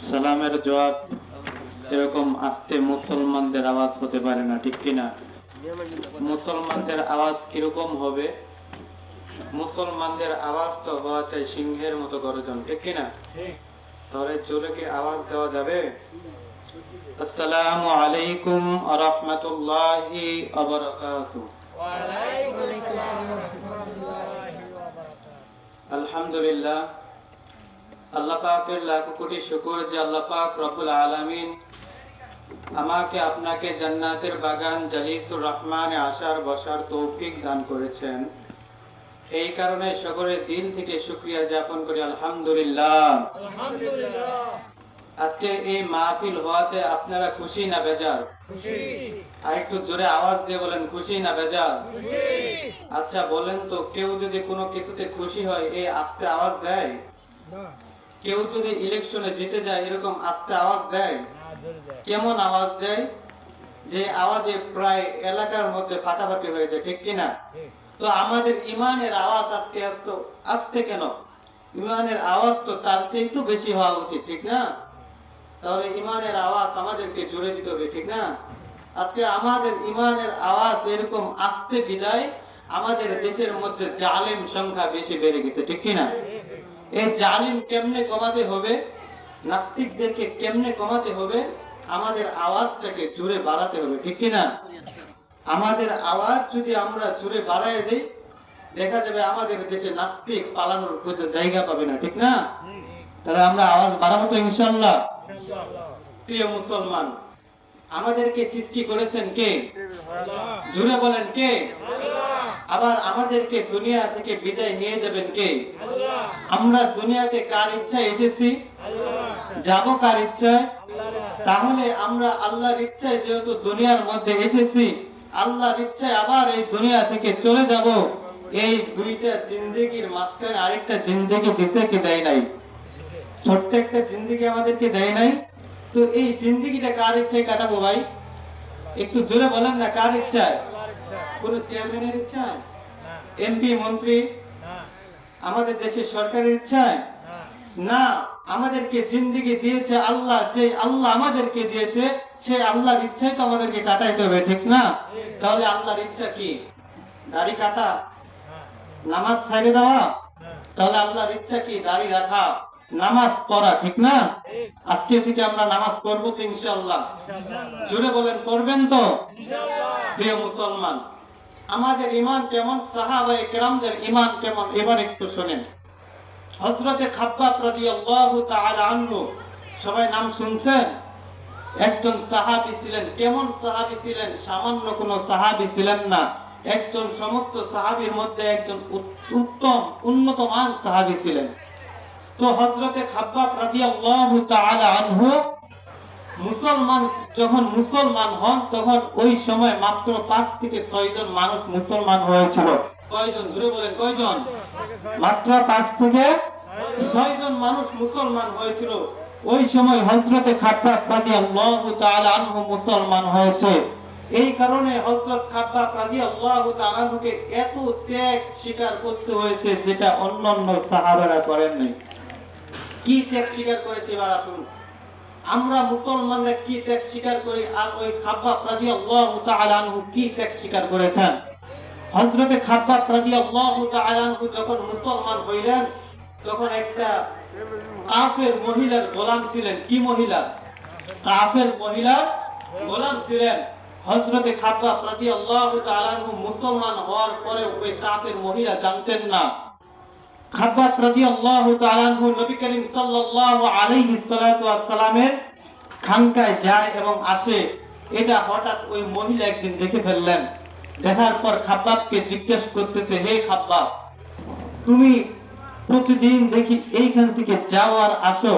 সালামের জবাব এরকম আস্তে মুসলমানদের আওয়াজ হতে পারে না, ঠিক কিনা? মুসলমানদের আওয়াজ কিরকম হবে? মুসলমানদের আওয়াজ তো হওয়া চাই সিংহের মতো গর্জন, ঠিক কিনা? তাহলে জোরে কি আওয়াজ দেওয়া যাবে? আসসালামু আলাইকুম ওয়া রাহমাতুল্লাহি ওয়া বারাকাতুহু। ওয়া আলাইকুম আসসালাম ওয়া রাহমাতুল্লাহি ওয়া বারাকাতুহু। আলহামদুলিল্লাহ, আল্লাহ পাকের লাখ কোটি শুকর যে আল্লাহ পাক রব্বুল আলামিন আমাকে আপনাকে জান্নাতের বাগান জালিসুর রহমানে আসার বসার তৌফিক দান করেছেন। এই কারণে সকলের দিল থেকে শুকরিয়া জ্ঞাপন করি আলহামদুলিল্লাহ। আজকে এই মাহফিল হওয়াতে আপনারা খুশি না বেজার? খুশি। আর একটু জোরে আওয়াজ দিয়ে বলেন, খুশি না বেজার? খুশি। আচ্ছা বলেন তো, কেউ যদি কোনো কিছুতে খুশি হয় এই আস্তে আওয়াজ দেয়? না। কেউ যদি ইলেকশনে জিতে যায় এরকম আস্তে আওয়াজ দেয়? কেমন আওয়াজ দেয়? যে আওয়াজে প্রায় এলাকার মধ্যে ফাটাফাটি হয়ে যায়, ঠিক কিনা? তো আমাদের ইমানের আওয়াজ আজকে আস্তে কেন? ইমানের আওয়াজ তো তার চেয়ে তো বেশি হওয়া উচিত, ঠিক না? তাহলে ইমানের আওয়াজ আমাদেরকে জুড়ে দিতে হবে, ঠিক না? আজকে আমাদের ইমানের আওয়াজ এরকম আস্তে বিদায় আমাদের দেশের মধ্যে জালিম সংখ্যা বেশি বেড়ে গেছে, ঠিক কিনা? এই জালিম কেমনে কমাতে হবে? নাস্তিকদেরকে কেমনে কমাতে হবে? আমাদের আওয়াজটাকে জোরে বাড়াতে হবে, ঠিক কিনা? আমাদের আওয়াজ যদি আমরা জোরে বাড়ায় দেই, দেখা যাবে আমাদের দেশে নাস্তিক পালানোর কোনো জায়গা পাবে না, ঠিক না? তাহলে আমরা আওয়াজ বাড়াবো তো ইনশাআল্লাহ। প্রিয় মুসলমান, আমাদেরকে সৃষ্টি করেছেন কে? জোরে বলেন, কে? আবার আমাদেরকে দুনিয়া থেকে বিদায় নিয়ে যাবেন কে? আমরা দুনিয়াতে কার ইচ্ছায় এসেছি? যাব কার ইচ্ছায়? তাহলে আমরা আল্লাহর ইচ্ছায় যেহেতু দুনিয়ার মধ্যে এসেছি, আল্লাহর ইচ্ছায় আবার এই দুনিয়া থেকে চলে যাব। এই দুইটা জিন্দেগির মাঝখানে আরেকটা জিন্দেগি দিছে কি দেয় নাই? ছোট্ট একটা জিন্দেগি আমাদেরকে দেয় নাই? তো এই জিন্দেগিটা কার ইচ্ছায় কাটাবো ভাই? একটু জোরে বলেন না, কার ইচ্ছায়? কোন চেয়ারম্যানের ইচ্ছায়? এমপি মন্ত্রী আমাদের দেশের সরকারের ইচ্ছায়? না, আমাদেরকে জিন্দেগি দিয়েছে আল্লাহ। যে আল্লাহ আমাদেরকে দিয়েছে সেই আল্লাহর ইচ্ছাই তো আমাদেরকে কাটাইতে হবে, ঠিক না? তাহলে আল্লাহর ইচ্ছা কি? দাড়ি কাটা, নামাজ ছাড়ে দেওয়া? তাহলে আল্লাহর ইচ্ছা কি? দাড়ি রাখা, নামাজ পড়া, ঠিক না? আজকে থেকে আমরা নামাজ পড়বো তো ইনশাআল্লাহ? জোরে বলেন, পড়বেন তো? প্রিয় মুসলমান, আমাদের ঈমান কেমন, সাহাবায়ে কেরামদের ঈমান কেমন এবার একটু শুনেন। হযরতে খাব্বাব রাদিয়াল্লাহু তাআলা আনহু, সবাই নাম শুনছেন? একজন সাহাবী ছিলেন। কেমন সাহাবী ছিলেন? সামান্য কোন সাহাবী ছিলেন না। একজন সমস্ত সাহাবীর মধ্যে একজন উত্তম উন্নতমান সাহাবী ছিলেন। তো হযরতে খাব্বাব রাদিয়াল্লাহু তাআলা আনহু যখন মুসলমান হন তখন ওই সময় মাত্র 5 থেকে 6 জন মানুষ মুসলমান হয়েছিল। কয়জন? জোরে বলেন, কয়জন? মাত্র 5 থেকে 6 জন মানুষ মুসলমান হয়েছিল। ওই সময় হযরতে খাব্বাব রাদিয়াল্লাহু তাআলা আনহু মুসলমান হয়েছে। এই কারণে হযরত খাব্বাব রাদিয়াল্লাহু তাআলা আনহুকে এত ত্যাগ স্বীকার করতে হয়েছে যেটা অন্যান্য সাহাবারা করেন নাই। কি ত্যাগ স্বীকার করেছে এবার আসুন আমরা মুসলমানরা কি ত্যাগ স্বীকার করি, আর ওই খাব্বাব রাদিয়াল্লাহু তাআলা আনহু কি ত্যাগ স্বীকার করেছেন। হযরতে খাব্বাব রাদিয়াল্লাহু তাআলা আনহু যখন মুসলমান হইলেন তখন একটা কাফের মহিলার গোলাম ছিলেন। কি মহিলা? কাফের মহিলার গোলাম ছিলেন। হযরতে খাব্বাব রাদিয়াল্লাহু তাআলা আনহু মুসলমান হওয়ার পরে ওই কাফের মহিলা জানতেন না। খাব্বাব রাদিয়াল্লাহু তাআলা আনহু নবী করিম সাল্লাল্লাহু আলাইহি সাল্লাতু ওয়াস সালামের খানকায় যায় এবং আসে। এটা হঠাৎ ওই মহিলা একদিন দেখে ফেললেন। দেখার পর খাব্বাবকে জিজ্ঞেস করতেছে, হে খাব্বাব, তুমি প্রতিদিন দেখি এইখান থেকে যাও আর আসো,